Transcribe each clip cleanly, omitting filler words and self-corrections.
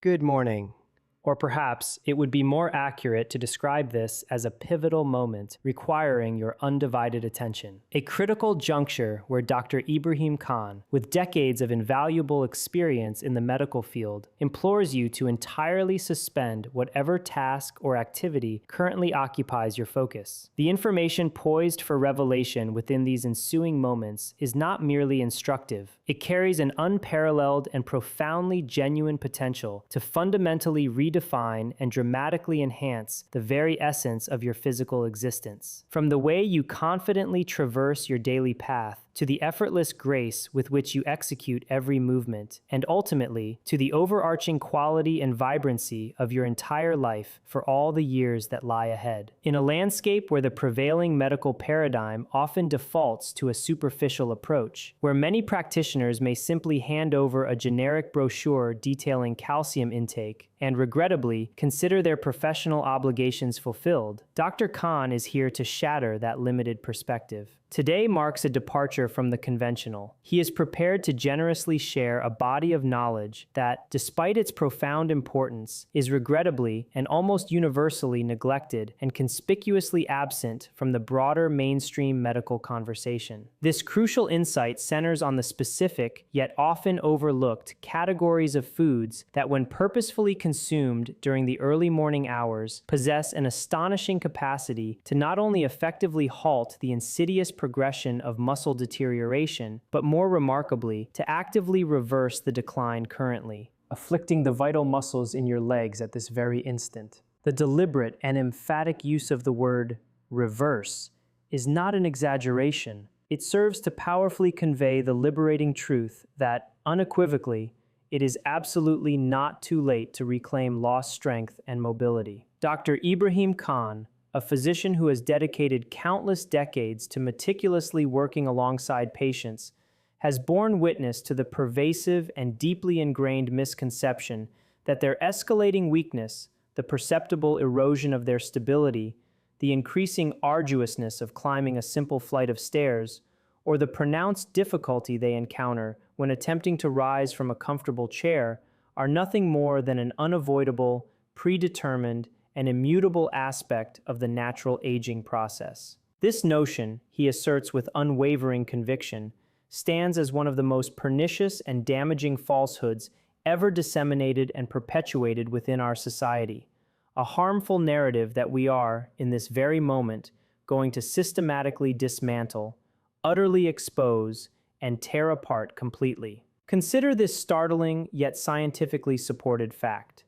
Good morning. Or perhaps it would be more accurate to describe this as a pivotal moment requiring your undivided attention. A critical juncture where Dr. Ibrahim Khan, with decades of invaluable experience in the medical field, implores you to entirely suspend whatever task or activity currently occupies your focus. The information poised for revelation within these ensuing moments is not merely instructive. It carries an unparalleled and profoundly genuine potential to fundamentally redefine and dramatically enhance the very essence of your physical existence. From the way you confidently traverse your daily path, to the effortless grace with which you execute every movement, and ultimately to the overarching quality and vibrancy of your entire life for all the years that lie ahead. In a landscape where the prevailing medical paradigm often defaults to a superficial approach, where many practitioners may simply hand over a generic brochure detailing calcium intake and regrettably consider their professional obligations fulfilled, Dr. Khan is here to shatter that limited perspective. Today marks a departure from the conventional. He is prepared to generously share a body of knowledge that, despite its profound importance, is regrettably and almost universally neglected and conspicuously absent from the broader mainstream medical conversation. This crucial insight centers on the specific, yet often overlooked, categories of foods that, when purposefully consumed during the early morning hours, possess an astonishing capacity to not only effectively halt the insidious progression of muscle deterioration, but more remarkably, to actively reverse the decline currently afflicting the vital muscles in your legs at this very instant. The deliberate and emphatic use of the word reverse is not an exaggeration. It serves to powerfully convey the liberating truth that, unequivocally, it is absolutely not too late to reclaim lost strength and mobility. Dr. Ibrahim Khan, a physician who has dedicated countless decades to meticulously working alongside patients, has borne witness to the pervasive and deeply ingrained misconception that their escalating weakness, the perceptible erosion of their stability, the increasing arduousness of climbing a simple flight of stairs, or the pronounced difficulty they encounter when attempting to rise from a comfortable chair are nothing more than an unavoidable, predetermined, and immutable aspect of the natural aging process. This notion, he asserts with unwavering conviction, stands as one of the most pernicious and damaging falsehoods ever disseminated and perpetuated within our society, a harmful narrative that we are, in this very moment, going to systematically dismantle, utterly expose, and tear apart completely. Consider this startling yet scientifically supported fact.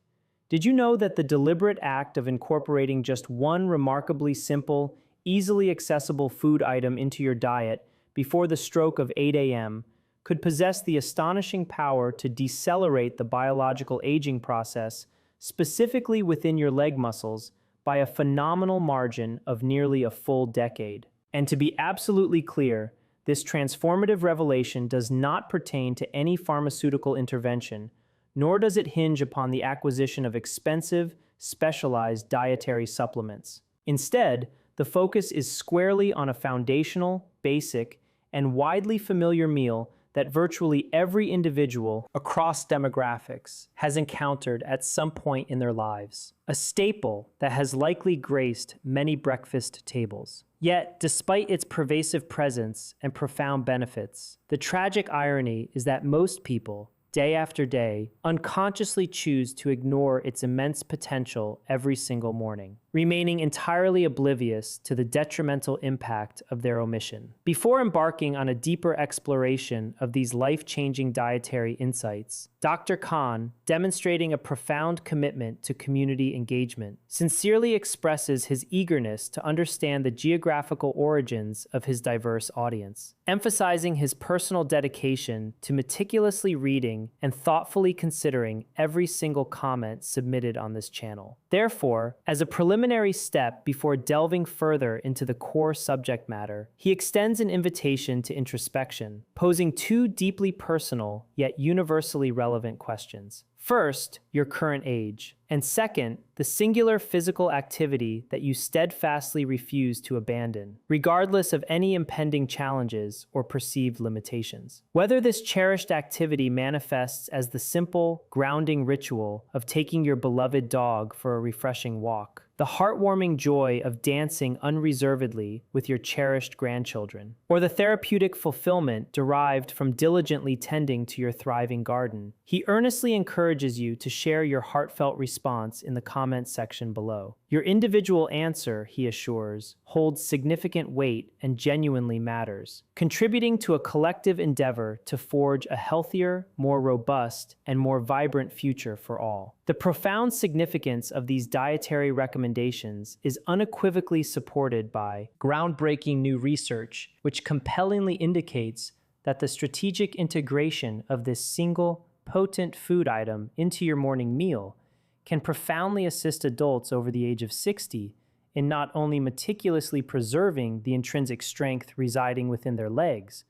Did you know that the deliberate act of incorporating just one remarkably simple, easily accessible food item into your diet before the stroke of 8 a.m. could possess the astonishing power to decelerate the biological aging process, specifically within your leg muscles, by a phenomenal margin of nearly a full decade? And to be absolutely clear, this transformative revelation does not pertain to any pharmaceutical intervention, nor does it hinge upon the acquisition of expensive, specialized dietary supplements. Instead, the focus is squarely on a foundational, basic, and widely familiar meal that virtually every individual across demographics has encountered at some point in their lives, a staple that has likely graced many breakfast tables. Yet, despite its pervasive presence and profound benefits, the tragic irony is that most people, day after day, unconsciously choose to ignore its immense potential every single morning, remaining entirely oblivious to the detrimental impact of their omission. Before embarking on a deeper exploration of these life-changing dietary insights, Dr. Khan, demonstrating a profound commitment to community engagement, sincerely expresses his eagerness to understand the geographical origins of his diverse audience, emphasizing his personal dedication to meticulously reading and thoughtfully considering every single comment submitted on this channel. Therefore, as a preliminary step before delving further into the core subject matter, he extends an invitation to introspection, posing two deeply personal yet universally relevant questions. First, your current age, and second, the singular physical activity that you steadfastly refuse to abandon, regardless of any impending challenges or perceived limitations. Whether this cherished activity manifests as the simple, grounding ritual of taking your beloved dog for a refreshing walk, the heartwarming joy of dancing unreservedly with your cherished grandchildren, or the therapeutic fulfillment derived from diligently tending to your thriving garden, he earnestly encourages you to share your heartfelt response in the comments section below. Your individual answer, he assures, holds significant weight and genuinely matters, contributing to a collective endeavor to forge a healthier, more robust, and more vibrant future for all. The profound significance of these dietary recommendations is unequivocally supported by groundbreaking new research, which compellingly indicates that the strategic integration of this single, potent food item into your morning meal can profoundly assist adults over the age of 60 in not only meticulously preserving the intrinsic strength residing within their legs,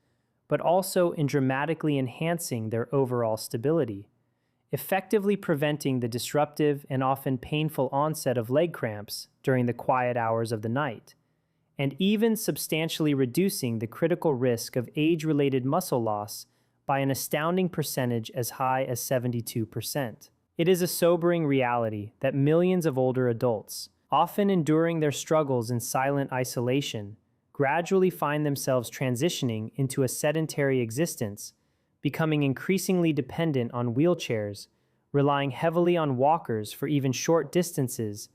but also in dramatically enhancing their overall stability, effectively preventing the disruptive and often painful onset of leg cramps during the quiet hours of the night, and even substantially reducing the critical risk of age-related muscle loss by an astounding percentage as high as 72%. It is a sobering reality that millions of older adults, often enduring their struggles in silent isolation, gradually find themselves transitioning into a sedentary existence, becoming increasingly dependent on wheelchairs, relying heavily on walkers for even short distances,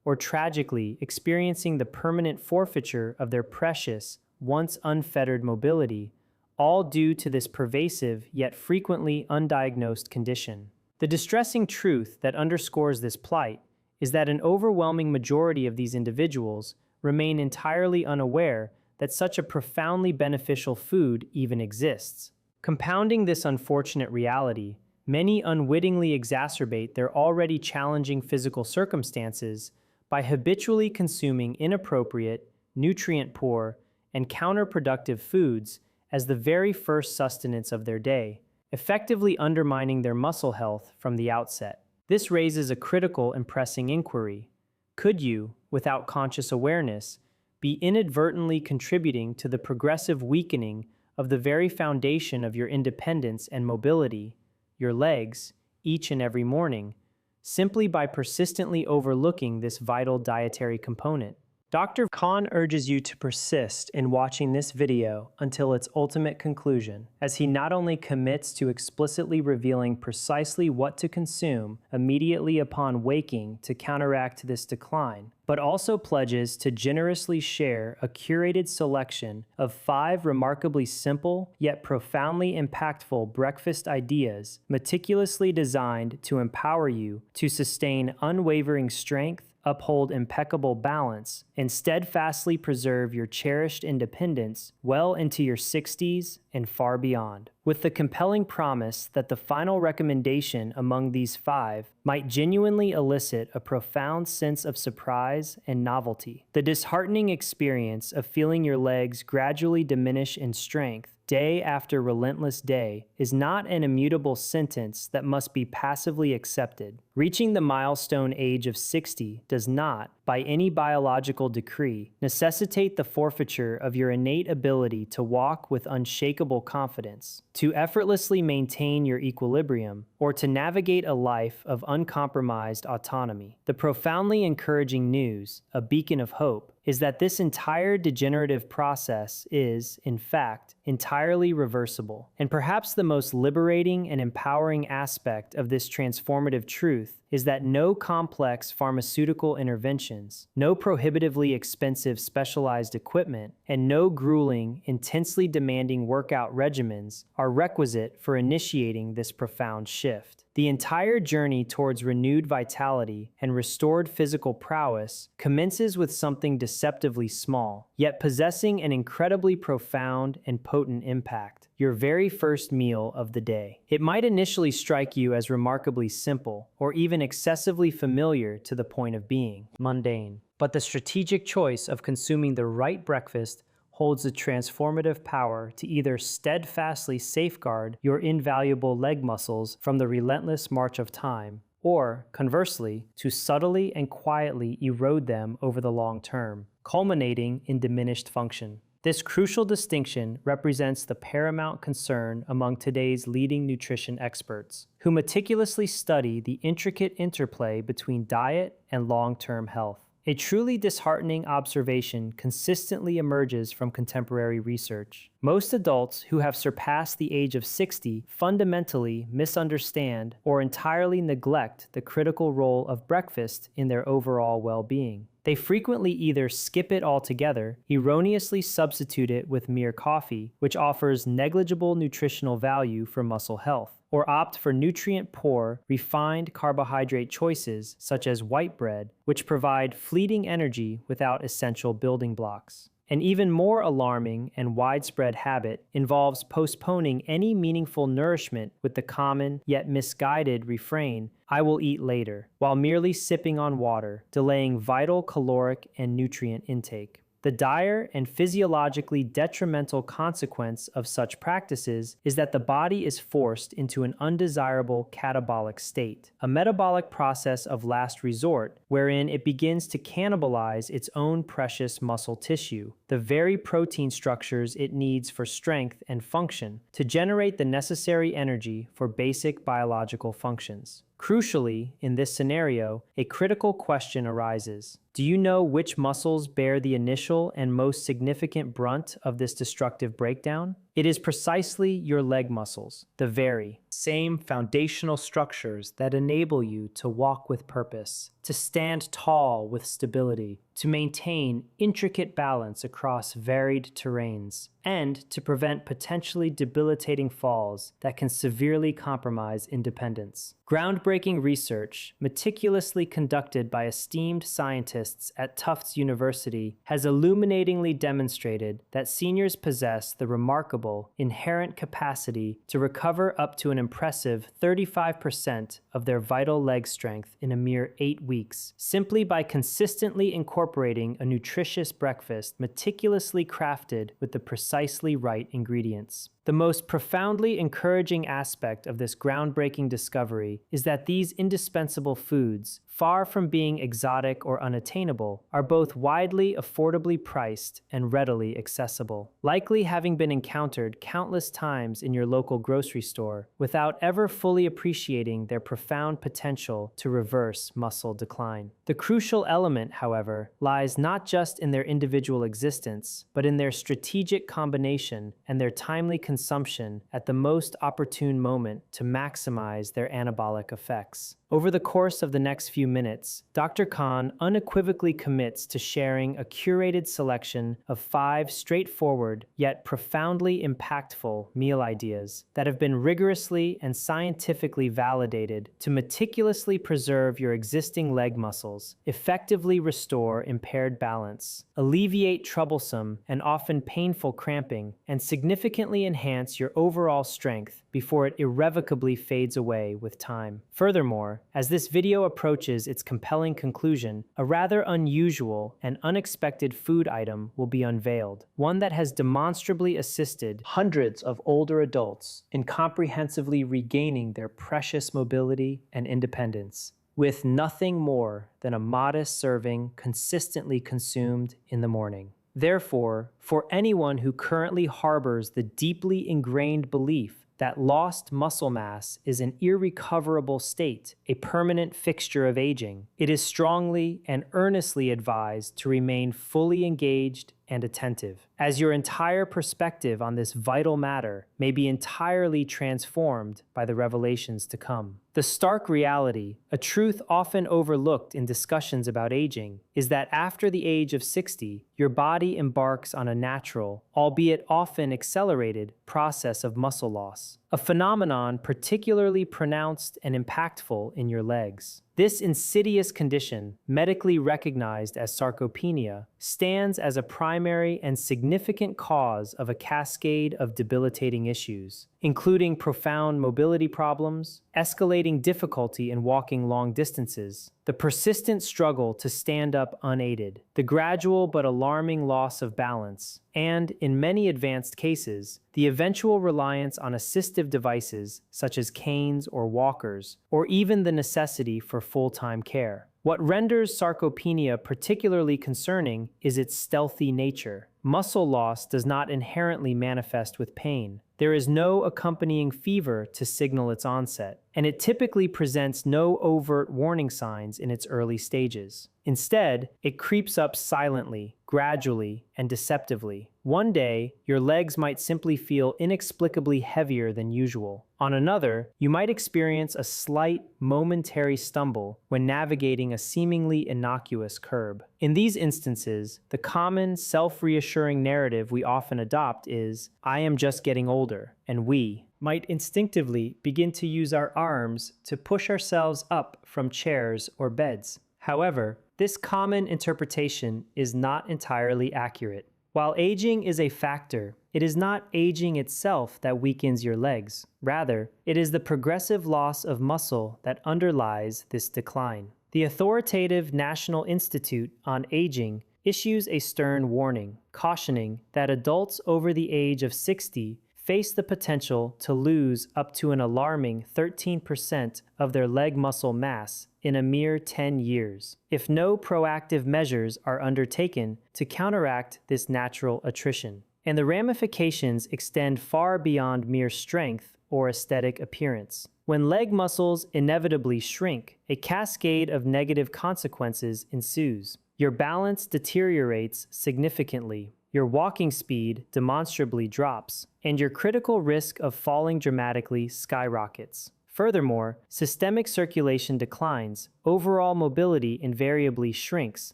or tragically experiencing the permanent forfeiture of their precious, once unfettered mobility, all due to this pervasive yet frequently undiagnosed condition. The distressing truth that underscores this plight is that an overwhelming majority of these individuals remain entirely unaware that such a profoundly beneficial food even exists. Compounding this unfortunate reality, many unwittingly exacerbate their already challenging physical circumstances by habitually consuming inappropriate, nutrient-poor, and counterproductive foods as the very first sustenance of their day, effectively undermining their muscle health from the outset. This raises a critical and pressing inquiry. Could you, without conscious awareness, be inadvertently contributing to the progressive weakening of the very foundation of your independence and mobility, your legs, each and every morning, simply by persistently overlooking this vital dietary component? Dr. Khan urges you to persist in watching this video until its ultimate conclusion, as he not only commits to explicitly revealing precisely what to consume immediately upon waking to counteract this decline, but also pledges to generously share a curated selection of 5 remarkably simple yet profoundly impactful breakfast ideas meticulously designed to empower you to sustain unwavering strength, uphold impeccable balance, and steadfastly preserve your cherished independence well into your 60s and far beyond. With the compelling promise that the final recommendation among these 5 might genuinely elicit a profound sense of surprise and novelty. The disheartening experience of feeling your legs gradually diminish in strength day after relentless day is not an immutable sentence that must be passively accepted. Reaching the milestone age of 60 does not, by any biological decree, necessitate the forfeiture of your innate ability to walk with unshakable confidence, to effortlessly maintain your equilibrium, or to navigate a life of uncompromised autonomy. The profoundly encouraging news, a beacon of hope, is that this entire degenerative process is, in fact, entirely reversible. And perhaps the most liberating and empowering aspect of this transformative truth is that no complex pharmaceutical interventions, no prohibitively expensive specialized equipment, and no grueling, intensely demanding workout regimens are requisite for initiating this profound shift. The entire journey towards renewed vitality and restored physical prowess commences with something deceptively small, yet possessing an incredibly profound and potent impact: your very first meal of the day. It might initially strike you as remarkably simple, or even excessively familiar to the point of being mundane. But the strategic choice of consuming the right breakfast holds the transformative power to either steadfastly safeguard your invaluable leg muscles from the relentless march of time, or, conversely, to subtly and quietly erode them over the long term, culminating in diminished function. This crucial distinction represents the paramount concern among today's leading nutrition experts, who meticulously study the intricate interplay between diet and long-term health. A truly disheartening observation consistently emerges from contemporary research. Most adults who have surpassed the age of 60 fundamentally misunderstand or entirely neglect the critical role of breakfast in their overall well-being. They frequently either skip it altogether, erroneously substitute it with mere coffee, which offers negligible nutritional value for muscle health, or opt for nutrient-poor, refined carbohydrate choices such as white bread, which provide fleeting energy without essential building blocks. An even more alarming and widespread habit involves postponing any meaningful nourishment with the common yet misguided refrain, "I will eat later," while merely sipping on water, delaying vital caloric and nutrient intake. The dire and physiologically detrimental consequence of such practices is that the body is forced into an undesirable catabolic state, a metabolic process of last resort wherein it begins to cannibalize its own precious muscle tissue, the very protein structures it needs for strength and function, to generate the necessary energy for basic biological functions. Crucially, in this scenario, a critical question arises. Do you know which muscles bear the initial and most significant brunt of this destructive breakdown? It is precisely your leg muscles, the very same foundational structures that enable you to walk with purpose, to stand tall with stability, to maintain intricate balance across varied terrains, and to prevent potentially debilitating falls that can severely compromise independence. Groundbreaking research, meticulously conducted by esteemed scientists at Tufts University, has illuminatingly demonstrated that seniors possess the remarkable inherent capacity to recover up to an impressive 35% of their vital leg strength in a mere 8 weeks, simply by consistently incorporating a nutritious breakfast meticulously crafted with the precisely right ingredients. The most profoundly encouraging aspect of this groundbreaking discovery is that these indispensable foods, far from being exotic or unattainable, are both widely affordably priced and readily accessible, likely having been encountered countless times in your local grocery store without ever fully appreciating their profound potential to reverse muscle decline. The crucial element, however, lies not just in their individual existence, but in their strategic combination and their timely consumption at the most opportune moment to maximize their anabolic effects. Over the course of the next few minutes, Dr. Khan unequivocally commits to sharing a curated selection of 5 straightforward yet profoundly impactful meal ideas that have been rigorously and scientifically validated to meticulously preserve your existing leg muscles, effectively restore impaired balance, alleviate troublesome and often painful cramping, and significantly enhance your overall strength before it irrevocably fades away with time. Furthermore, as this video approaches its compelling conclusion, a rather unusual and unexpected food item will be unveiled, one that has demonstrably assisted hundreds of older adults in comprehensively regaining their precious mobility and independence, with nothing more than a modest serving consistently consumed in the morning. Therefore, for anyone who currently harbors the deeply ingrained belief that lost muscle mass is an irrecoverable state, a permanent fixture of aging, it is strongly and earnestly advised to remain fully engaged and attentive, as your entire perspective on this vital matter may be entirely transformed by the revelations to come. The stark reality, a truth often overlooked in discussions about aging, is that after the age of 60, your body embarks on a natural, albeit often accelerated, process of muscle loss, a phenomenon particularly pronounced and impactful in your legs. This insidious condition, medically recognized as sarcopenia, stands as a primary and significant significant cause of a cascade of debilitating issues, including profound mobility problems, escalating difficulty in walking long distances, the persistent struggle to stand up unaided, the gradual but alarming loss of balance, and, in many advanced cases, the eventual reliance on assistive devices such as canes or walkers, or even the necessity for full-time care. What renders sarcopenia particularly concerning is its stealthy nature. Muscle loss does not inherently manifest with pain. There is no accompanying fever to signal its onset, and it typically presents no overt warning signs in its early stages. Instead, it creeps up silently, gradually, and deceptively. One day, your legs might simply feel inexplicably heavier than usual. On another, you might experience a slight, momentary stumble when navigating a seemingly innocuous curb. In these instances, the common, self-reassuring narrative we often adopt is, "I am just getting older," and we might instinctively begin to use our arms to push ourselves up from chairs or beds. However, this common interpretation is not entirely accurate. While aging is a factor, it is not aging itself that weakens your legs. Rather, it is the progressive loss of muscle that underlies this decline. The authoritative National Institute on Aging issues a stern warning, cautioning that adults over the age of 60 face the potential to lose up to an alarming 13% of their leg muscle mass in a mere 10 years, if no proactive measures are undertaken to counteract this natural attrition. And the ramifications extend far beyond mere strength or aesthetic appearance. When leg muscles inevitably shrink, a cascade of negative consequences ensues. Your balance deteriorates significantly, your walking speed demonstrably drops, and your critical risk of falling dramatically skyrockets. Furthermore, systemic circulation declines, overall mobility invariably shrinks,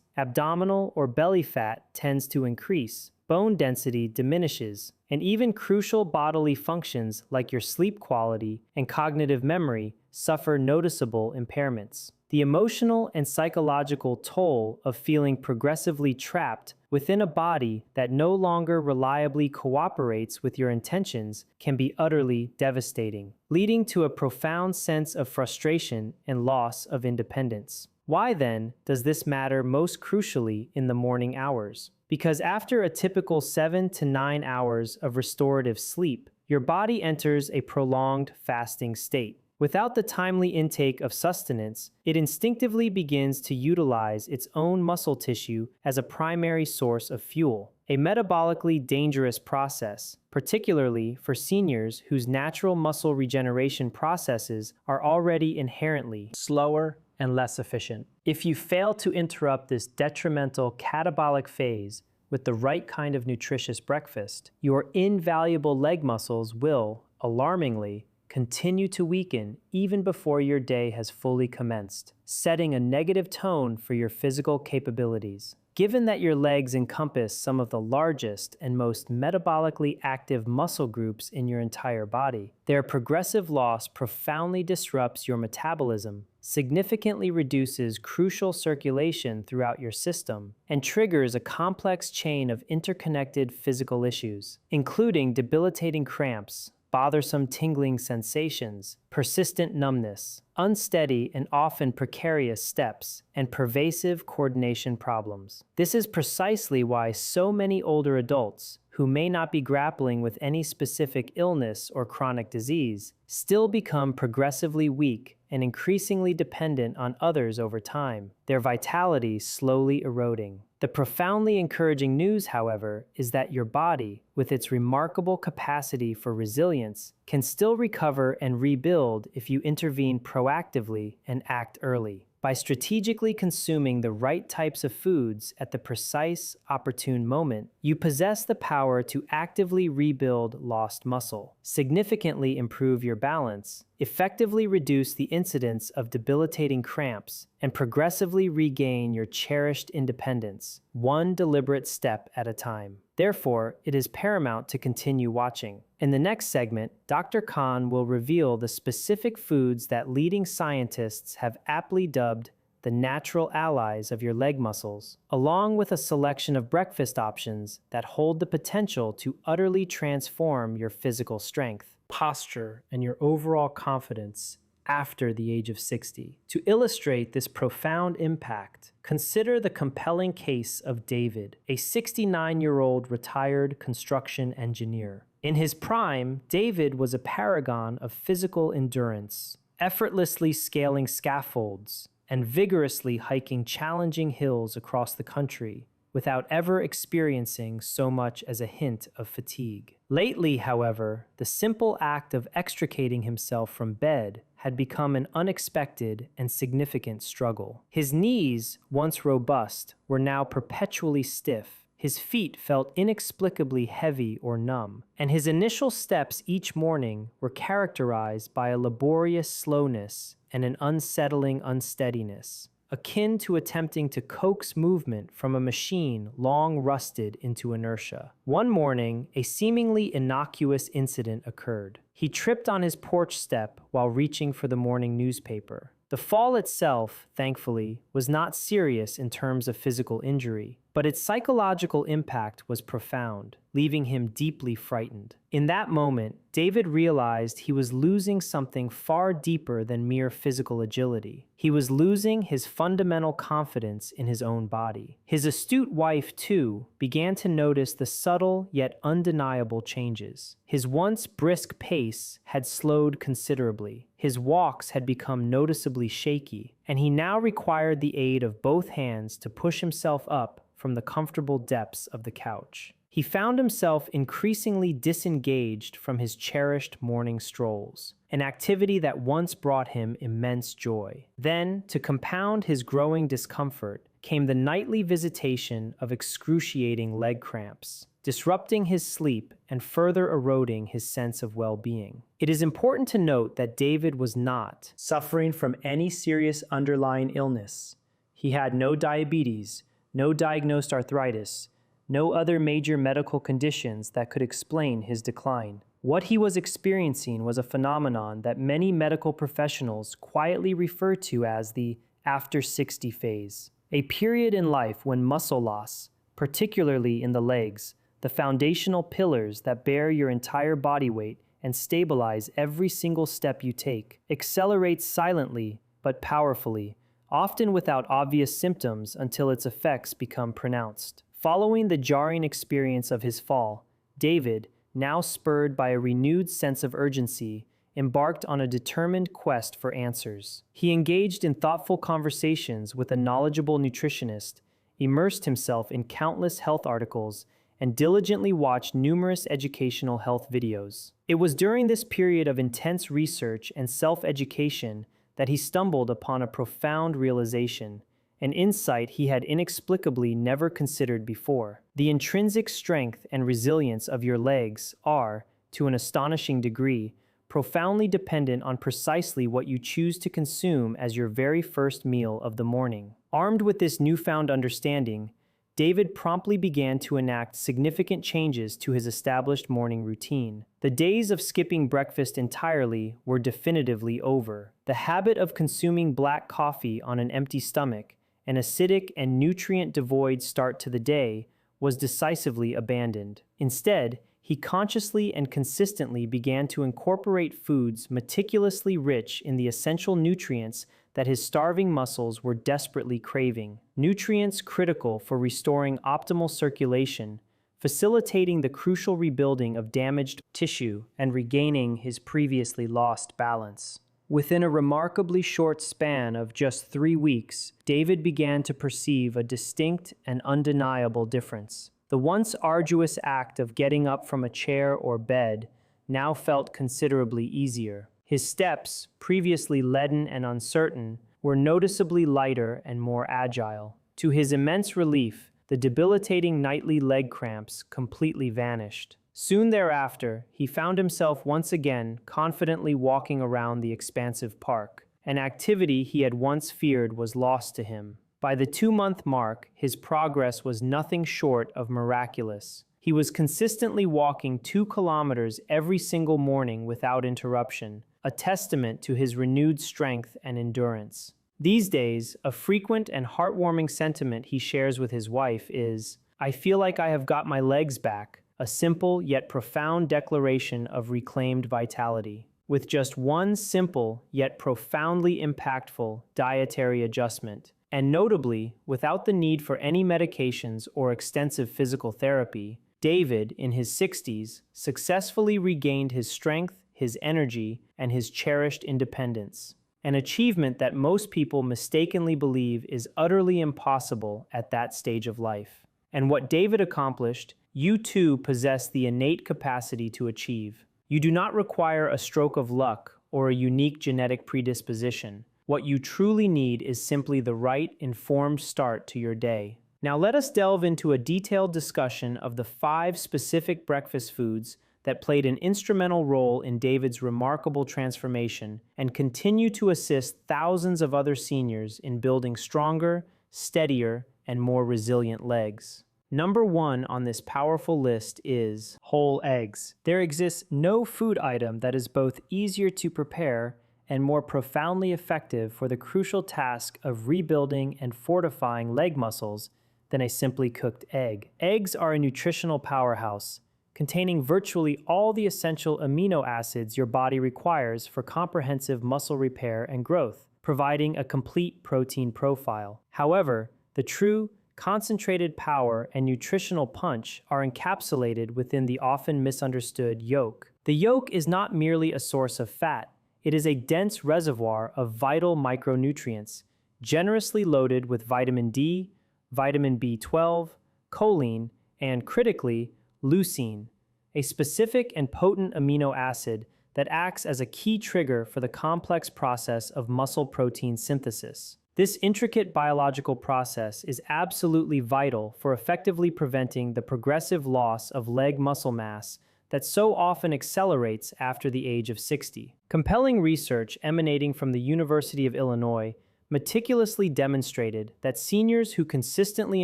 abdominal or belly fat tends to increase, bone density diminishes, and even crucial bodily functions like your sleep quality and cognitive memory suffer noticeable impairments. The emotional and psychological toll of feeling progressively trapped within a body that no longer reliably cooperates with your intentions can be utterly devastating, leading to a profound sense of frustration and loss of independence. Why then does this matter most crucially in the morning hours? Because after a typical 7 to 9 hours of restorative sleep, your body enters a prolonged fasting state. Without the timely intake of sustenance, it instinctively begins to utilize its own muscle tissue as a primary source of fuel, a metabolically dangerous process, particularly for seniors whose natural muscle regeneration processes are already inherently slower and less efficient. If you fail to interrupt this detrimental catabolic phase with the right kind of nutritious breakfast, your invaluable leg muscles will, alarmingly, continue to weaken even before your day has fully commenced, setting a negative tone for your physical capabilities. Given that your legs encompass some of the largest and most metabolically active muscle groups in your entire body, their progressive loss profoundly disrupts your metabolism, significantly reduces crucial circulation throughout your system, and triggers a complex chain of interconnected physical issues, including debilitating cramps, bothersome tingling sensations, persistent numbness, unsteady and often precarious steps, and pervasive coordination problems. This is precisely why so many older adults, who may not be grappling with any specific illness or chronic disease, still become progressively weak and increasingly dependent on others over time, their vitality slowly eroding. The profoundly encouraging news, however, is that your body, with its remarkable capacity for resilience, can still recover and rebuild if you intervene proactively and act early. By strategically consuming the right types of foods at the precise, opportune moment, you possess the power to actively rebuild lost muscle, significantly improve your balance, effectively reduce the incidence of debilitating cramps, and progressively regain your cherished independence, one deliberate step at a time. Therefore, it is paramount to continue watching. In the next segment, Dr. Khan will reveal the specific foods that leading scientists have aptly dubbed the natural allies of your leg muscles, along with a selection of breakfast options that hold the potential to utterly transform your physical strength, posture, and your overall confidence after the age of 60. To illustrate this profound impact, consider the compelling case of David, a 69-year-old retired construction engineer. In his prime, David was a paragon of physical endurance, effortlessly scaling scaffolds and vigorously hiking challenging hills across the country without ever experiencing so much as a hint of fatigue. Lately, however, the simple act of extricating himself from bed had become an unexpected and significant struggle. His knees, once robust, were now perpetually stiff. His feet felt inexplicably heavy or numb, and his initial steps each morning were characterized by a laborious slowness and an unsettling unsteadiness, akin to attempting to coax movement from a machine long rusted into inertia. One morning, a seemingly innocuous incident occurred. He tripped on his porch step while reaching for the morning newspaper. The fall itself, thankfully, was not serious in terms of physical injury, but its psychological impact was profound, leaving him deeply frightened. In that moment, David realized he was losing something far deeper than mere physical agility. He was losing his fundamental confidence in his own body. His astute wife, too, began to notice the subtle yet undeniable changes. His once brisk pace had slowed considerably. His walks had become noticeably shaky, and he now required the aid of both hands to push himself up from the comfortable depths of the couch. He found himself increasingly disengaged from his cherished morning strolls, an activity that once brought him immense joy. Then, to compound his growing discomfort, came the nightly visitation of excruciating leg cramps, disrupting his sleep and further eroding his sense of well-being. It is important to note that David was not suffering from any serious underlying illness. He had no diabetes, no diagnosed arthritis, no other major medical conditions that could explain his decline. What he was experiencing was a phenomenon that many medical professionals quietly refer to as the after 60 phase, a period in life when muscle loss, particularly in the legs, the foundational pillars that bear your entire body weight and stabilize every single step you take, accelerates silently but powerfully, often without obvious symptoms until its effects become pronounced. Following the jarring experience of his fall, David, now spurred by a renewed sense of urgency, embarked on a determined quest for answers. He engaged in thoughtful conversations with a knowledgeable nutritionist, immersed himself in countless health articles, and diligently watched numerous educational health videos. It was during this period of intense research and self-education that he stumbled upon a profound realization, an insight he had inexplicably never considered before. The intrinsic strength and resilience of your legs are, to an astonishing degree, profoundly dependent on precisely what you choose to consume as your very first meal of the morning. Armed with this newfound understanding, David promptly began to enact significant changes to his established morning routine. The days of skipping breakfast entirely were definitively over. The habit of consuming black coffee on an empty stomach, an acidic and nutrient-devoid start to the day, was decisively abandoned. Instead, he consciously and consistently began to incorporate foods meticulously rich in the essential nutrients that his starving muscles were desperately craving, nutrients critical for restoring optimal circulation, facilitating the crucial rebuilding of damaged tissue, and regaining his previously lost balance. Within a remarkably short span of just 3 weeks, David began to perceive a distinct and undeniable difference. The once arduous act of getting up from a chair or bed now felt considerably easier. His steps, previously leaden and uncertain, were noticeably lighter and more agile. To his immense relief, the debilitating nightly leg cramps completely vanished. Soon thereafter, he found himself once again confidently walking around the expansive park. An activity he had once feared was lost to him. By the 2-month mark, his progress was nothing short of miraculous. He was consistently walking 2 kilometers every single morning without interruption, a testament to his renewed strength and endurance. These days, a frequent and heartwarming sentiment he shares with his wife is, "I feel like I have got my legs back," a simple yet profound declaration of reclaimed vitality. With just one simple yet profoundly impactful dietary adjustment, and notably without the need for any medications or extensive physical therapy, David, in his 60s, successfully regained his strength, his energy, and his cherished independence. An achievement that most people mistakenly believe is utterly impossible at that stage of life. And what David accomplished, you too possess the innate capacity to achieve. You do not require a stroke of luck or a unique genetic predisposition. What you truly need is simply the right, informed start to your day. Now let us delve into a detailed discussion of the 5 specific breakfast foods that played an instrumental role in David's remarkable transformation and continue to assist thousands of other seniors in building stronger, steadier, and more resilient legs. Number 1 on this powerful list is whole eggs. There exists no food item that is both easier to prepare and more profoundly effective for the crucial task of rebuilding and fortifying leg muscles than a simply cooked egg. Eggs are a nutritional powerhouse, containing virtually all the essential amino acids your body requires for comprehensive muscle repair and growth, providing a complete protein profile. However, the true, concentrated power and nutritional punch are encapsulated within the often misunderstood yolk. The yolk is not merely a source of fat, it is a dense reservoir of vital micronutrients, generously loaded with vitamin D, vitamin B12, choline, and critically, leucine, a specific and potent amino acid that acts as a key trigger for the complex process of muscle protein synthesis. This intricate biological process is absolutely vital for effectively preventing the progressive loss of leg muscle mass that so often accelerates after the age of 60. Compelling research emanating from the University of Illinois meticulously demonstrated that seniors who consistently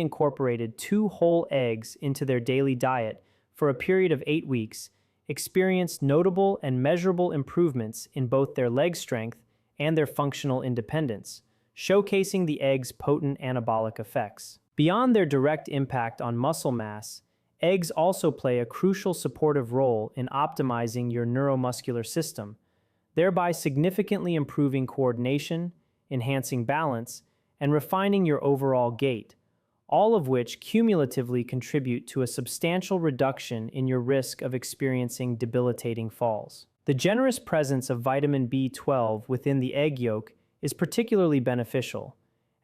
incorporated 2 whole eggs into their daily diet for a period of 8 weeks experienced notable and measurable improvements in both their leg strength and their functional independence, showcasing the egg's potent anabolic effects. Beyond their direct impact on muscle mass, eggs also play a crucial supportive role in optimizing your neuromuscular system, thereby significantly improving coordination, enhancing balance, and refining your overall gait, all of which cumulatively contribute to a substantial reduction in your risk of experiencing debilitating falls. The generous presence of vitamin B12 within the egg yolk is particularly beneficial,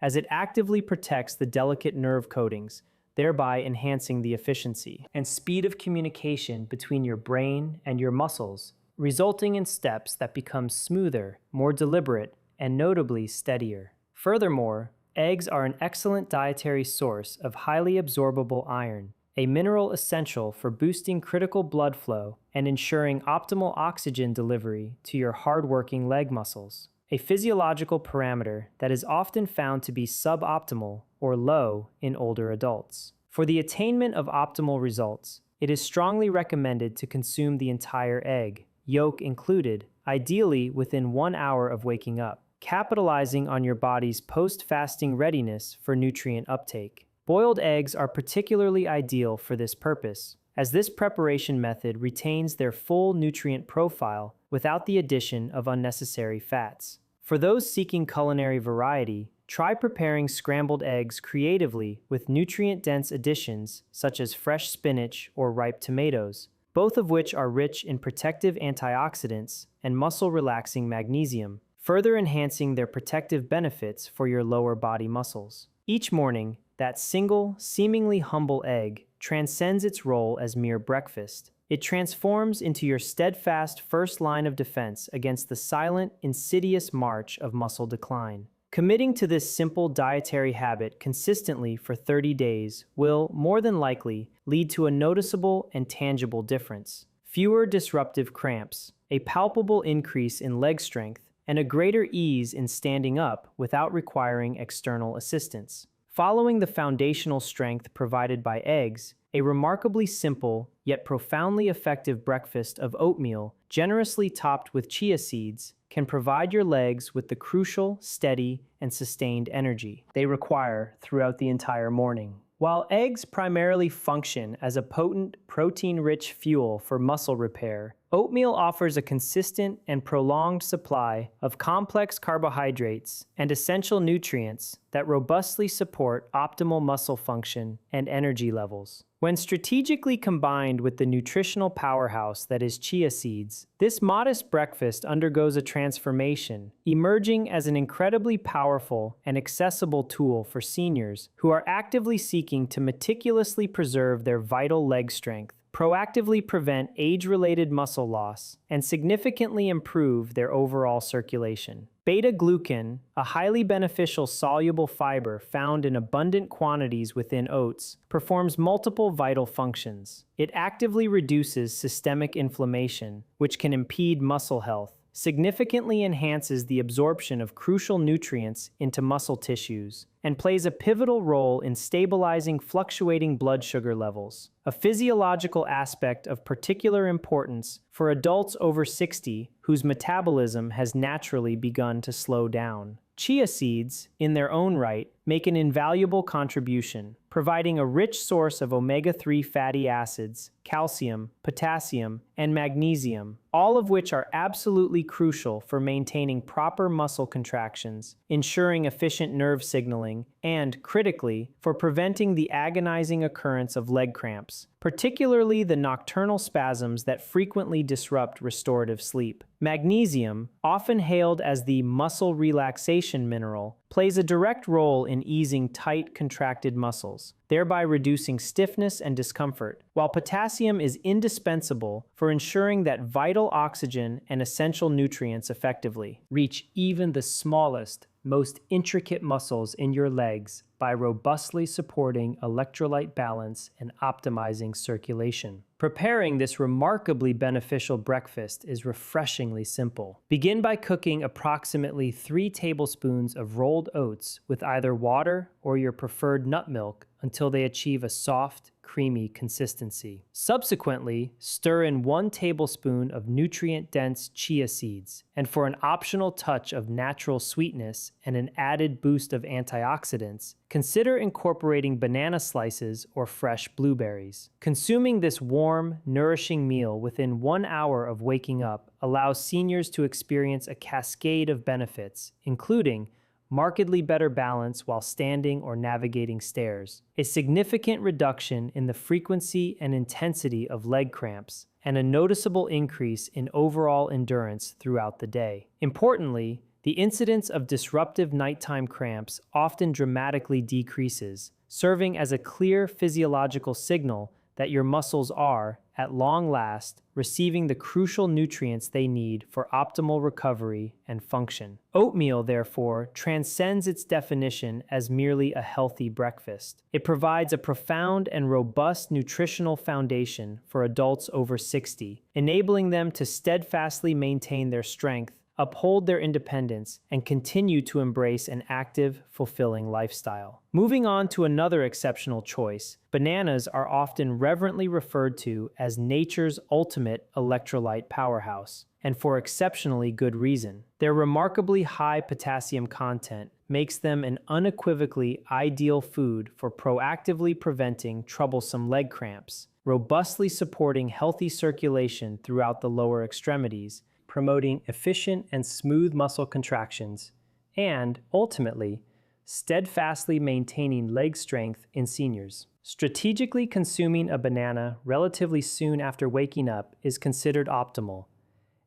as it actively protects the delicate nerve coatings, thereby enhancing the efficiency and speed of communication between your brain and your muscles, resulting in steps that become smoother, more deliberate, and notably steadier. Furthermore, eggs are an excellent dietary source of highly absorbable iron, a mineral essential for boosting critical blood flow and ensuring optimal oxygen delivery to your hard-working leg muscles, a physiological parameter that is often found to be suboptimal or low in older adults. For the attainment of optimal results, it is strongly recommended to consume the entire egg, yolk included, ideally within 1 hour of waking up, capitalizing on your body's post-fasting readiness for nutrient uptake. Boiled eggs are particularly ideal for this purpose, as this preparation method retains their full nutrient profile without the addition of unnecessary fats. For those seeking culinary variety, try preparing scrambled eggs creatively with nutrient-dense additions such as fresh spinach or ripe tomatoes, both of which are rich in protective antioxidants and muscle-relaxing magnesium, further enhancing their protective benefits for your lower body muscles. Each morning, that single, seemingly humble egg transcends its role as mere breakfast. It transforms into your steadfast first line of defense against the silent, insidious march of muscle decline. Committing to this simple dietary habit consistently for 30 days will, more than likely, lead to a noticeable and tangible difference. Fewer disruptive cramps, a palpable increase in leg strength, and a greater ease in standing up without requiring external assistance. Following the foundational strength provided by eggs, a remarkably simple yet profoundly effective breakfast of oatmeal, generously topped with chia seeds, can provide your legs with the crucial, steady, and sustained energy they require throughout the entire morning. While eggs primarily function as a potent, protein-rich fuel for muscle repair, oatmeal offers a consistent and prolonged supply of complex carbohydrates and essential nutrients that robustly support optimal muscle function and energy levels. When strategically combined with the nutritional powerhouse that is chia seeds, this modest breakfast undergoes a transformation, emerging as an incredibly powerful and accessible tool for seniors who are actively seeking to meticulously preserve their vital leg strength, proactively prevent age-related muscle loss, and significantly improve their overall circulation. Beta-glucan, a highly beneficial soluble fiber found in abundant quantities within oats, performs multiple vital functions. It actively reduces systemic inflammation, which can impede muscle health, significantly enhances the absorption of crucial nutrients into muscle tissues, and plays a pivotal role in stabilizing fluctuating blood sugar levels, a physiological aspect of particular importance for adults over 60 whose metabolism has naturally begun to slow down. Chia seeds, in their own right, make an invaluable contribution, providing a rich source of omega-3 fatty acids, calcium, potassium, and magnesium, all of which are absolutely crucial for maintaining proper muscle contractions, ensuring efficient nerve signaling, and, critically, for preventing the agonizing occurrence of leg cramps, particularly the nocturnal spasms that frequently disrupt restorative sleep. Magnesium, often hailed as the muscle relaxation mineral, plays a direct role in easing tight, contracted muscles, thereby reducing stiffness and discomfort, while potassium is indispensable for ensuring that vital oxygen and essential nutrients effectively reach even the smallest, most intricate muscles in your legs by robustly supporting electrolyte balance and optimizing circulation. Preparing this remarkably beneficial breakfast is refreshingly simple. Begin by cooking approximately 3 tablespoons of rolled oats with either water or your preferred nut milk until they achieve a soft, creamy consistency. Subsequently, stir in 1 tablespoon of nutrient-dense chia seeds, and for an optional touch of natural sweetness and an added boost of antioxidants, consider incorporating banana slices or fresh blueberries. Consuming this warm, nourishing meal within 1 hour of waking up allows seniors to experience a cascade of benefits, including markedly better balance while standing or navigating stairs, a significant reduction in the frequency and intensity of leg cramps, and a noticeable increase in overall endurance throughout the day. Importantly, the incidence of disruptive nighttime cramps often dramatically decreases, serving as a clear physiological signal that your muscles are, at long last, receiving the crucial nutrients they need for optimal recovery and function. Oatmeal, therefore, transcends its definition as merely a healthy breakfast. It provides a profound and robust nutritional foundation for adults over 60, enabling them to steadfastly maintain their strength, uphold their independence, and continue to embrace an active, fulfilling lifestyle. Moving on to another exceptional choice, bananas are often reverently referred to as nature's ultimate electrolyte powerhouse, and for exceptionally good reason. Their remarkably high potassium content makes them an unequivocally ideal food for proactively preventing troublesome leg cramps, robustly supporting healthy circulation throughout the lower extremities, promoting efficient and smooth muscle contractions, and, ultimately, steadfastly maintaining leg strength in seniors. Strategically consuming a banana relatively soon after waking up is considered optimal,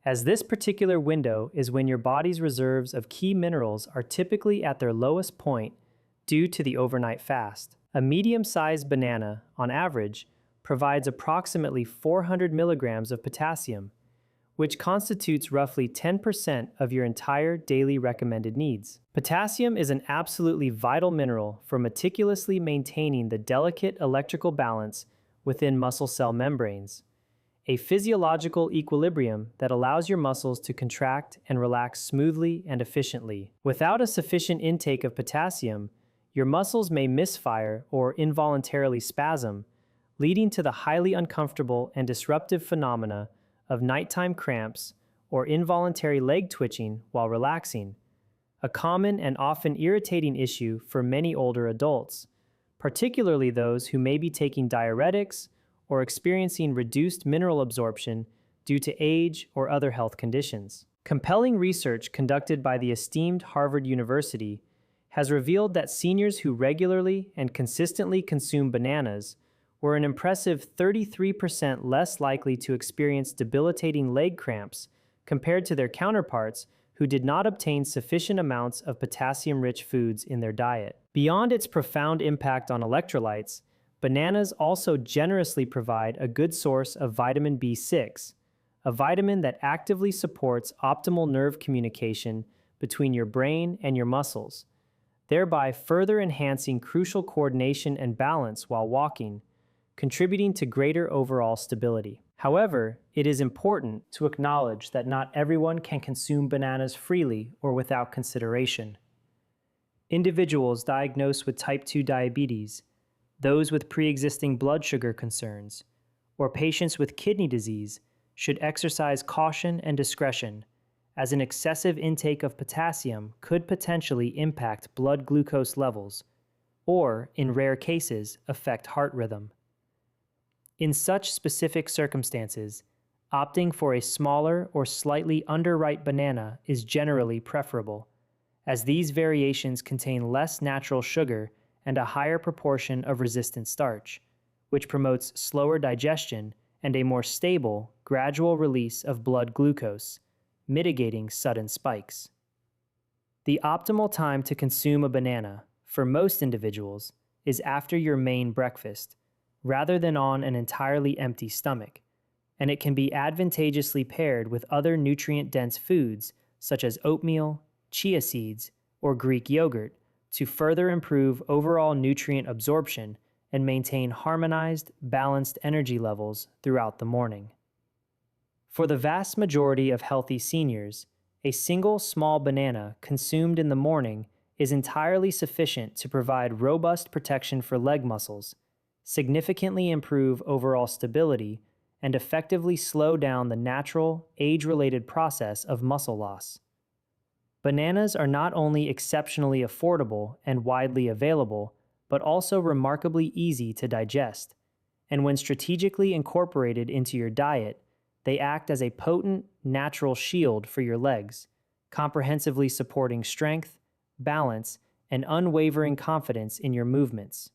as this particular window is when your body's reserves of key minerals are typically at their lowest point due to the overnight fast. A medium-sized banana, on average, provides approximately 400 milligrams of potassium, which constitutes roughly 10% of your entire daily recommended needs. Potassium is an absolutely vital mineral for meticulously maintaining the delicate electrical balance within muscle cell membranes, a physiological equilibrium that allows your muscles to contract and relax smoothly and efficiently. Without a sufficient intake of potassium, your muscles may misfire or involuntarily spasm, leading to the highly uncomfortable and disruptive phenomena of nighttime cramps or involuntary leg twitching while relaxing, a common and often irritating issue for many older adults, particularly those who may be taking diuretics or experiencing reduced mineral absorption due to age or other health conditions. Compelling research conducted by the esteemed Harvard University has revealed that seniors who regularly and consistently consume bananas were an impressive 33% less likely to experience debilitating leg cramps compared to their counterparts who did not obtain sufficient amounts of potassium-rich foods in their diet. Beyond its profound impact on electrolytes, bananas also generously provide a good source of vitamin B6, a vitamin that actively supports optimal nerve communication between your brain and your muscles, thereby further enhancing crucial coordination and balance while walking, contributing to greater overall stability. However, it is important to acknowledge that not everyone can consume bananas freely or without consideration. Individuals diagnosed with type 2 diabetes, those with pre-existing blood sugar concerns, or patients with kidney disease should exercise caution and discretion, as an excessive intake of potassium could potentially impact blood glucose levels, or, in rare cases, affect heart rhythm. In such specific circumstances, opting for a smaller or slightly underripe banana is generally preferable, as these variations contain less natural sugar and a higher proportion of resistant starch, which promotes slower digestion and a more stable, gradual release of blood glucose, mitigating sudden spikes. The optimal time to consume a banana, for most individuals, is after your main breakfast, rather than on an entirely empty stomach, and it can be advantageously paired with other nutrient-dense foods such as oatmeal, chia seeds, or Greek yogurt to further improve overall nutrient absorption and maintain harmonized, balanced energy levels throughout the morning. For the vast majority of healthy seniors, a single small banana consumed in the morning is entirely sufficient to provide robust protection for leg muscles, significantly improve overall stability, and effectively slow down the natural, age-related process of muscle loss. Bananas are not only exceptionally affordable and widely available, but also remarkably easy to digest, and when strategically incorporated into your diet, they act as a potent, natural shield for your legs, comprehensively supporting strength, balance, and unwavering confidence in your movements.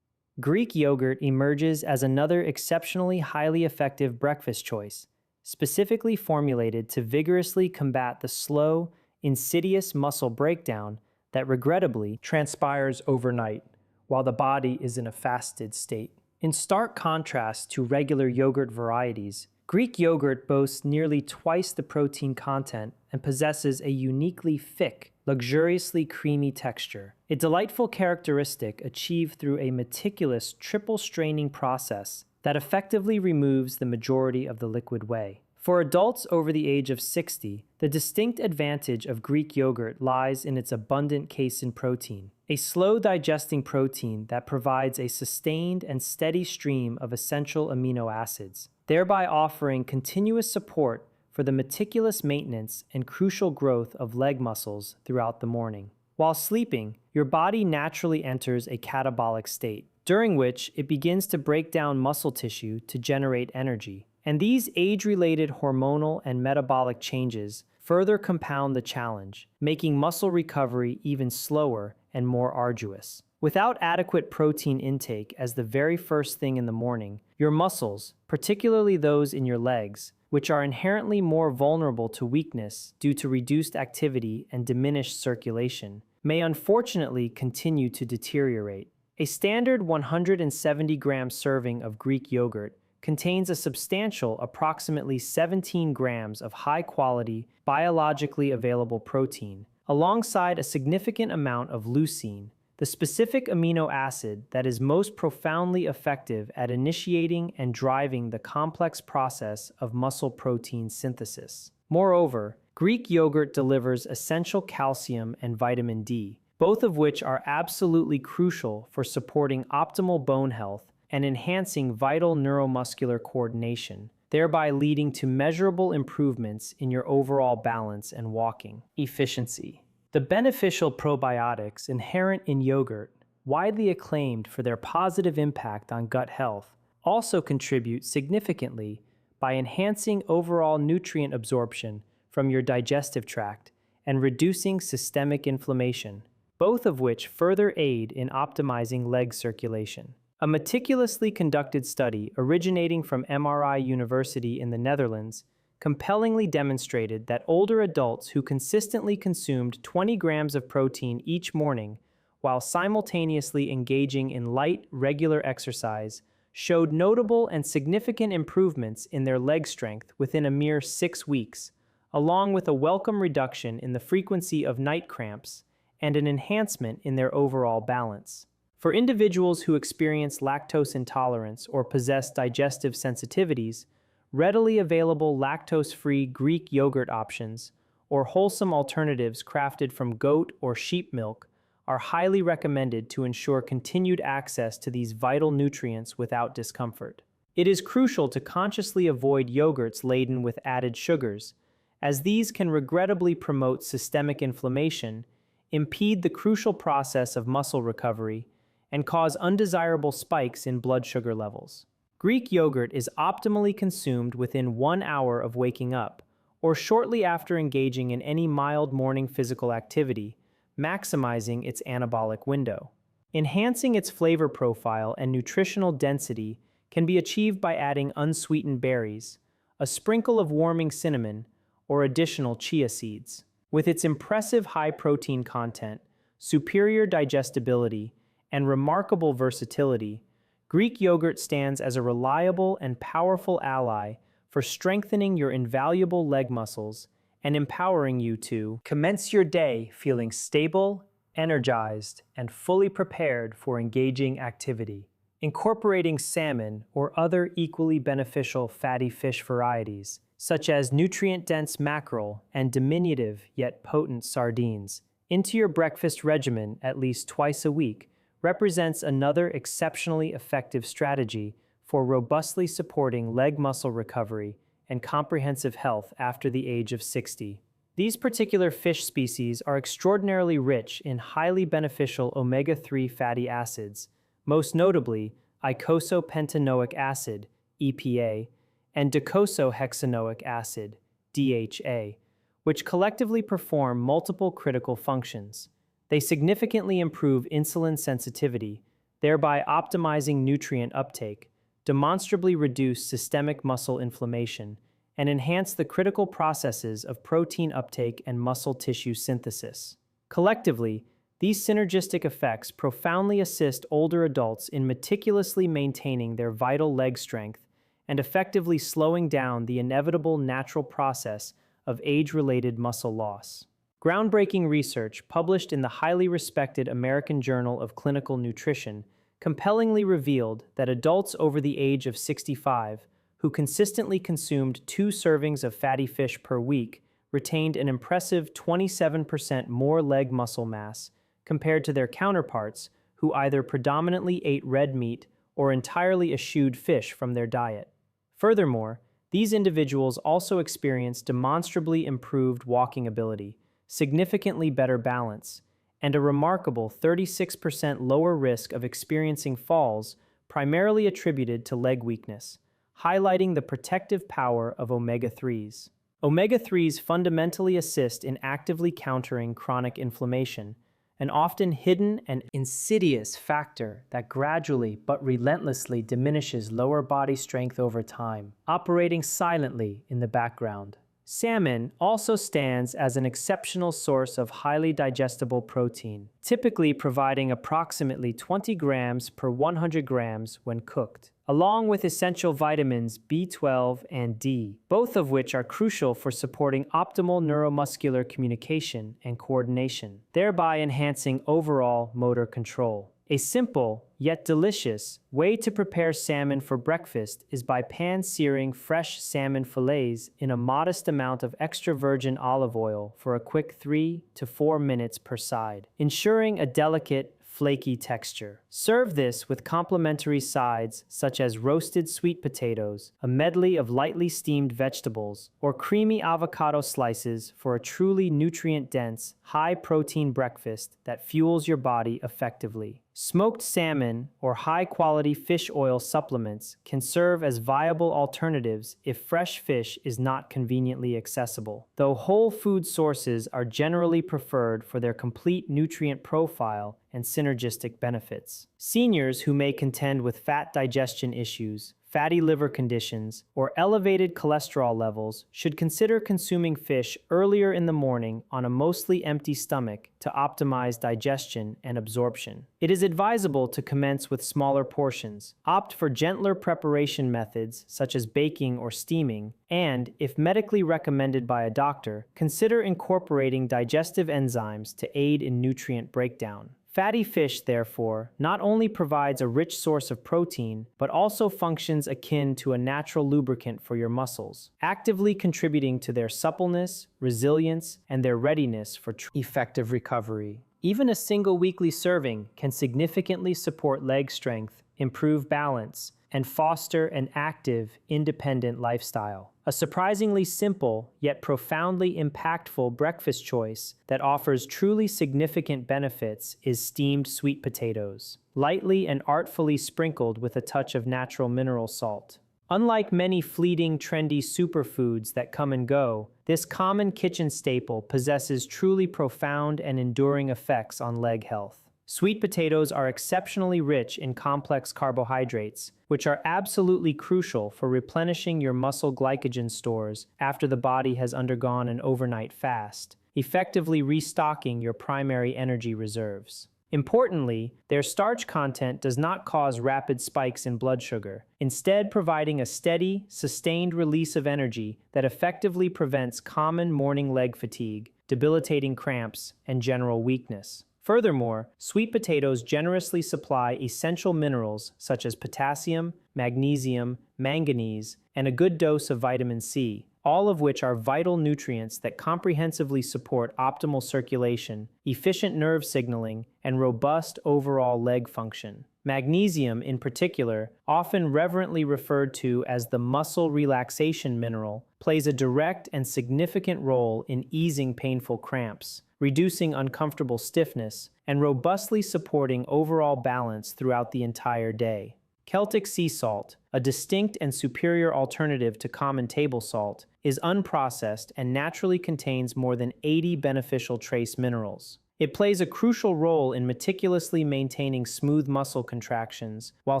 Greek yogurt emerges as another exceptionally highly effective breakfast choice, specifically formulated to vigorously combat the slow, insidious muscle breakdown that regrettably transpires overnight while the body is in a fasted state. In stark contrast to regular yogurt varieties, Greek yogurt boasts nearly twice the protein content and possesses a uniquely thick, luxuriously creamy texture, a delightful characteristic achieved through a meticulous triple straining process that effectively removes the majority of the liquid whey. For adults over the age of 60, the distinct advantage of Greek yogurt lies in its abundant casein protein, a slow-digesting protein that provides a sustained and steady stream of essential amino acids, thereby offering continuous support for the meticulous maintenance and crucial growth of leg muscles throughout the morning. While sleeping, your body naturally enters a catabolic state, during which it begins to break down muscle tissue to generate energy. And these age-related hormonal and metabolic changes further compound the challenge, making muscle recovery even slower and more arduous. Without adequate protein intake as the very first thing in the morning, your muscles, particularly those in your legs, which are inherently more vulnerable to weakness due to reduced activity and diminished circulation, may unfortunately continue to deteriorate. A standard 170-gram serving of Greek yogurt contains a substantial approximately 17 grams of high-quality, biologically available protein, alongside a significant amount of leucine, the specific amino acid that is most profoundly effective at initiating and driving the complex process of muscle protein synthesis. Moreover, Greek yogurt delivers essential calcium and vitamin D, both of which are absolutely crucial for supporting optimal bone health and enhancing vital neuromuscular coordination, thereby leading to measurable improvements in your overall balance and walking efficiency. The beneficial probiotics inherent in yogurt, widely acclaimed for their positive impact on gut health, also contribute significantly by enhancing overall nutrient absorption from your digestive tract and reducing systemic inflammation, both of which further aid in optimizing leg circulation. A meticulously conducted study originating from MRI University in the Netherlands compellingly demonstrated that older adults who consistently consumed 20 grams of protein each morning while simultaneously engaging in light, regular exercise showed notable and significant improvements in their leg strength within a mere 6 weeks, along with a welcome reduction in the frequency of night cramps and an enhancement in their overall balance. For individuals who experience lactose intolerance or possess digestive sensitivities, readily available lactose-free Greek yogurt options or wholesome alternatives crafted from goat or sheep milk are highly recommended to ensure continued access to these vital nutrients without discomfort. It is crucial to consciously avoid yogurts laden with added sugars, as these can regrettably promote systemic inflammation, impede the crucial process of muscle recovery, and cause undesirable spikes in blood sugar levels. Greek yogurt is optimally consumed within 1 hour of waking up, or shortly after engaging in any mild morning physical activity, maximizing its anabolic window. Enhancing its flavor profile and nutritional density can be achieved by adding unsweetened berries, a sprinkle of warming cinnamon, or additional chia seeds. With its impressive high protein content, superior digestibility, and remarkable versatility, Greek yogurt stands as a reliable and powerful ally for strengthening your invaluable leg muscles and empowering you to commence your day feeling stable, energized, and fully prepared for engaging activity. Incorporating salmon or other equally beneficial fatty fish varieties, such as nutrient-dense mackerel and diminutive yet potent sardines, into your breakfast regimen at least twice a week represents another exceptionally effective strategy for robustly supporting leg muscle recovery and comprehensive health after the age of 60. These particular fish species are extraordinarily rich in highly beneficial omega-3 fatty acids, most notably eicosapentaenoic acid, EPA, and docosahexaenoic acid, DHA, which collectively perform multiple critical functions. They significantly improve insulin sensitivity, thereby optimizing nutrient uptake, demonstrably reduce systemic muscle inflammation, and enhance the critical processes of protein uptake and muscle tissue synthesis. Collectively, these synergistic effects profoundly assist older adults in meticulously maintaining their vital leg strength and effectively slowing down the inevitable natural process of age-related muscle loss. Groundbreaking research published in the highly respected American Journal of Clinical Nutrition compellingly revealed that adults over the age of 65 who consistently consumed 2 servings of fatty fish per week retained an impressive 27% more leg muscle mass compared to their counterparts who either predominantly ate red meat or entirely eschewed fish from their diet. Furthermore, these individuals also experienced demonstrably improved walking ability, significantly better balance, and a remarkable 36% lower risk of experiencing falls primarily attributed to leg weakness, highlighting the protective power of omega-3s. Omega-3s fundamentally assist in actively countering chronic inflammation, an often hidden and insidious factor that gradually but relentlessly diminishes lower body strength over time, operating silently in the background. Salmon also stands as an exceptional source of highly digestible protein, typically providing approximately 20 grams per 100 grams when cooked, along with essential vitamins B12 and D, both of which are crucial for supporting optimal neuromuscular communication and coordination, thereby enhancing overall motor control. A simple, yet delicious, way to prepare salmon for breakfast is by pan-searing fresh salmon fillets in a modest amount of extra virgin olive oil for a quick 3 to 4 minutes per side, ensuring a delicate, flaky texture. Serve this with complementary sides such as roasted sweet potatoes, a medley of lightly steamed vegetables, or creamy avocado slices for a truly nutrient-dense, high-protein breakfast that fuels your body effectively. Smoked salmon or high-quality fish oil supplements can serve as viable alternatives if fresh fish is not conveniently accessible, though whole food sources are generally preferred for their complete nutrient profile and synergistic benefits. Seniors who may contend with fat digestion issues, fatty liver conditions, or elevated cholesterol levels should consider consuming fish earlier in the morning on a mostly empty stomach to optimize digestion and absorption. It is advisable to commence with smaller portions, opt for gentler preparation methods such as baking or steaming, and, if medically recommended by a doctor, consider incorporating digestive enzymes to aid in nutrient breakdown. Fatty fish, therefore, not only provides a rich source of protein, but also functions akin to a natural lubricant for your muscles, actively contributing to their suppleness, resilience, and their readiness for effective recovery. Even a single weekly serving can significantly support leg strength, improve balance, and foster an active, independent lifestyle. A surprisingly simple, yet profoundly impactful breakfast choice that offers truly significant benefits is steamed sweet potatoes, lightly and artfully sprinkled with a touch of natural mineral salt. Unlike many fleeting, trendy superfoods that come and go, this common kitchen staple possesses truly profound and enduring effects on leg health. Sweet potatoes are exceptionally rich in complex carbohydrates, which are absolutely crucial for replenishing your muscle glycogen stores after the body has undergone an overnight fast, effectively restocking your primary energy reserves. Importantly, their starch content does not cause rapid spikes in blood sugar, instead providing a steady, sustained release of energy that effectively prevents common morning leg fatigue, debilitating cramps, and general weakness. Furthermore, sweet potatoes generously supply essential minerals such as potassium, magnesium, manganese, and a good dose of vitamin C, all of which are vital nutrients that comprehensively support optimal circulation, efficient nerve signaling, and robust overall leg function. Magnesium, in particular, often reverently referred to as the muscle relaxation mineral, plays a direct and significant role in easing painful cramps, reducing uncomfortable stiffness, and robustly supporting overall balance throughout the entire day. Celtic sea salt, a distinct and superior alternative to common table salt, is unprocessed and naturally contains more than 80 beneficial trace minerals. It plays a crucial role in meticulously maintaining smooth muscle contractions while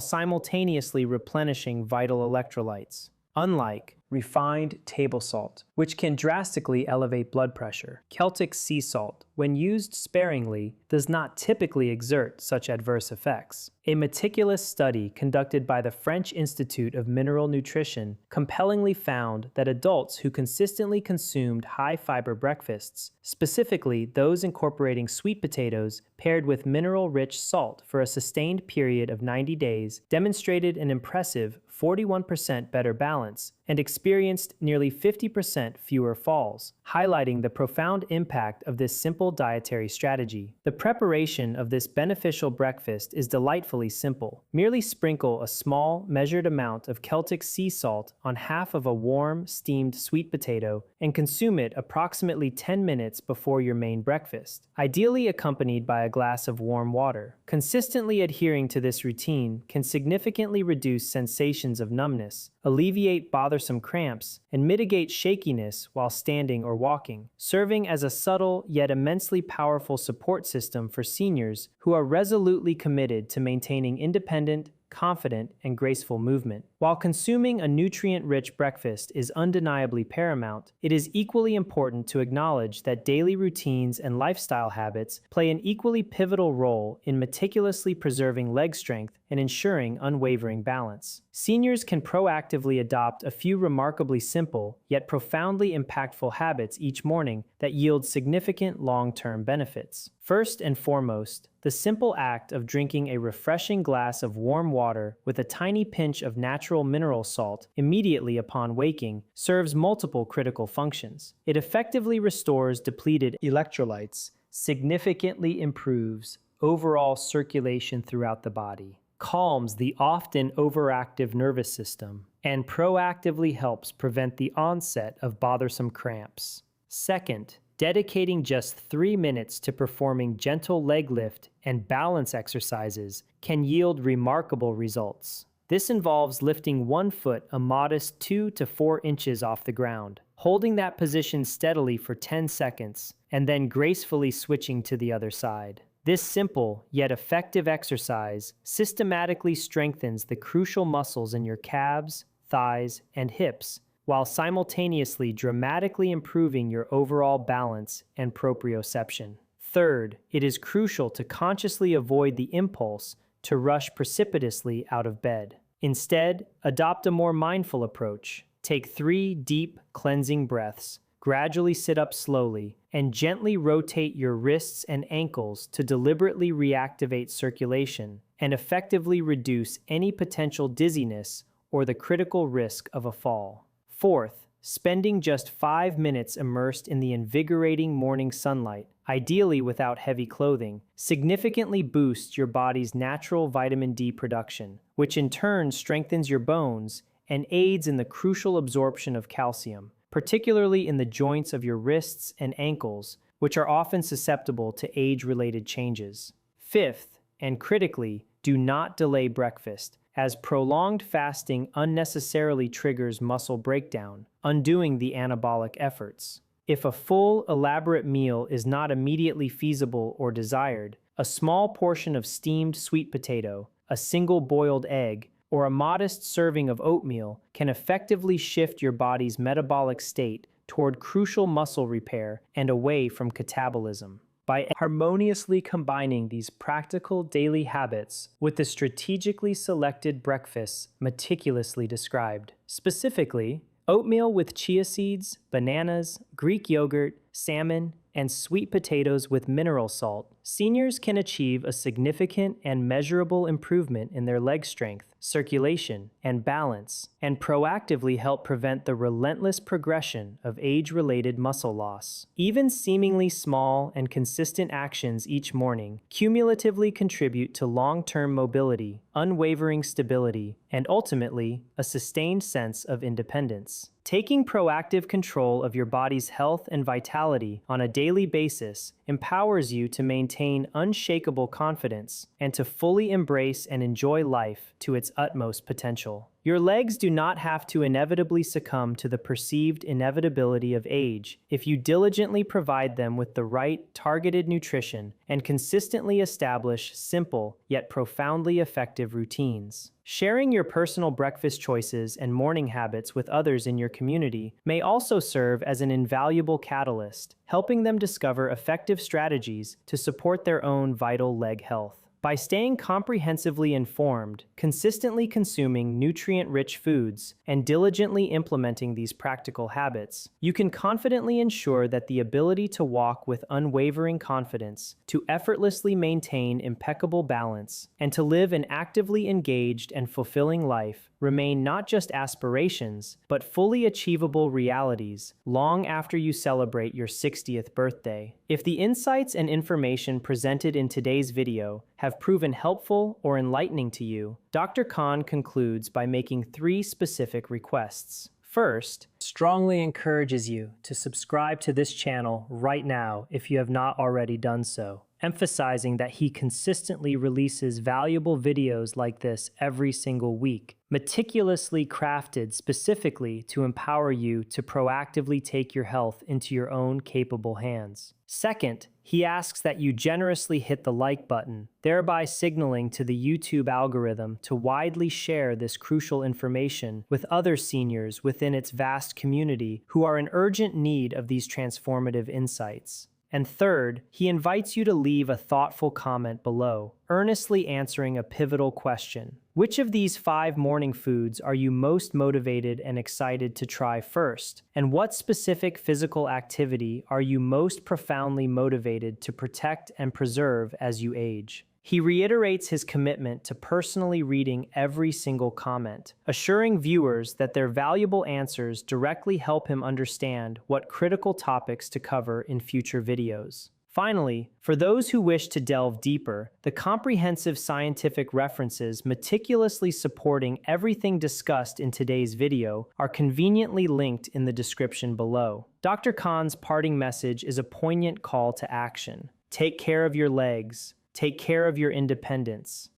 simultaneously replenishing vital electrolytes. Unlike refined table salt, which can drastically elevate blood pressure, Celtic sea salt, when used sparingly, does not typically exert such adverse effects. A meticulous study conducted by the French Institute of Mineral Nutrition compellingly found that adults who consistently consumed high-fiber breakfasts, specifically those incorporating sweet potatoes paired with mineral-rich salt for a sustained period of 90 days, demonstrated an impressive 41% better balance and experienced nearly 50% fewer falls, highlighting the profound impact of this simple dietary strategy. The preparation of this beneficial breakfast is delightfully simple. Merely sprinkle a small, measured amount of Celtic sea salt on half of a warm, steamed sweet potato and consume it approximately 10 minutes before your main breakfast, ideally accompanied by a glass of warm water. Consistently adhering to this routine can significantly reduce sensations of numbness, alleviate bothersome cramps, and mitigate shakiness while standing or walking, serving as a subtle yet immensely powerful support system for seniors who are resolutely committed to maintaining independent, confident, and graceful movement. While consuming a nutrient-rich breakfast is undeniably paramount, it is equally important to acknowledge that daily routines and lifestyle habits play an equally pivotal role in meticulously preserving leg strength and ensuring unwavering balance. Seniors can proactively adopt a few remarkably simple, yet profoundly impactful habits each morning that yield significant long-term benefits. First and foremost, the simple act of drinking a refreshing glass of warm water with a tiny pinch of natural mineral salt immediately upon waking serves multiple critical functions. It effectively restores depleted electrolytes, significantly improves overall circulation throughout the body, calms the often overactive nervous system, and proactively helps prevent the onset of bothersome cramps. Second, dedicating just 3 minutes to performing gentle leg lift and balance exercises can yield remarkable results. This involves lifting one foot a modest 2 to 4 inches off the ground, holding that position steadily for 10 seconds, and then gracefully switching to the other side. This simple yet effective exercise systematically strengthens the crucial muscles in your calves, thighs, and hips, while simultaneously dramatically improving your overall balance and proprioception. Third, it is crucial to consciously avoid the impulse to rush precipitously out of bed. Instead, adopt a more mindful approach. Take 3 deep, cleansing breaths, gradually sit up slowly, and gently rotate your wrists and ankles to deliberately reactivate circulation and effectively reduce any potential dizziness or the critical risk of a fall. Fourth, spending just 5 minutes immersed in the invigorating morning sunlight, ideally without heavy clothing, significantly boosts your body's natural vitamin D production, which in turn strengthens your bones and aids in the crucial absorption of calcium, particularly in the joints of your wrists and ankles, which are often susceptible to age-related changes. Fifth, and critically, do not delay breakfast, as prolonged fasting unnecessarily triggers muscle breakdown, undoing the anabolic efforts. If a full, elaborate meal is not immediately feasible or desired, a small portion of steamed sweet potato, a single boiled egg, or a modest serving of oatmeal can effectively shift your body's metabolic state toward crucial muscle repair and away from catabolism. By harmoniously combining these practical daily habits with the strategically selected breakfasts meticulously described, specifically, oatmeal with chia seeds, bananas, Greek yogurt, salmon, and sweet potatoes with mineral salt, seniors can achieve a significant and measurable improvement in their leg strength, circulation, and balance, and proactively help prevent the relentless progression of age-related muscle loss. Even seemingly small and consistent actions each morning cumulatively contribute to long-term mobility, unwavering stability, and ultimately, a sustained sense of independence. Taking proactive control of your body's health and vitality on a daily basis empowers you to maintain unshakable confidence and to fully embrace and enjoy life to its utmost potential. Your legs do not have to inevitably succumb to the perceived inevitability of age if you diligently provide them with the right, targeted nutrition and consistently establish simple yet profoundly effective routines. Sharing your personal breakfast choices and morning habits with others in your community may also serve as an invaluable catalyst, helping them discover effective strategies to support their own vital leg health. By staying comprehensively informed, consistently consuming nutrient-rich foods, and diligently implementing these practical habits, you can confidently ensure that the ability to walk with unwavering confidence, to effortlessly maintain impeccable balance, and to live an actively engaged and fulfilling life remain not just aspirations, but fully achievable realities long after you celebrate your 60th birthday. If the insights and information presented in today's video have proven helpful or enlightening to you, Dr. Khan concludes by making 3 specific requests. First, strongly encourages you to subscribe to this channel right now if you have not already done so, emphasizing that he consistently releases valuable videos like this every single week, meticulously crafted specifically to empower you to proactively take your health into your own capable hands. Second, he asks that you generously hit the like button, thereby signaling to the YouTube algorithm to widely share this crucial information with other seniors within its vast community who are in urgent need of these transformative insights. And third, he invites you to leave a thoughtful comment below, earnestly answering a pivotal question. Which of these 5 morning foods are you most motivated and excited to try first? And what specific physical activity are you most profoundly motivated to protect and preserve as you age? He reiterates his commitment to personally reading every single comment, assuring viewers that their valuable answers directly help him understand what critical topics to cover in future videos. Finally, for those who wish to delve deeper, the comprehensive scientific references meticulously supporting everything discussed in today's video are conveniently linked in the description below. Dr. Khan's parting message is a poignant call to action. Take care of your legs. Take care of your independence.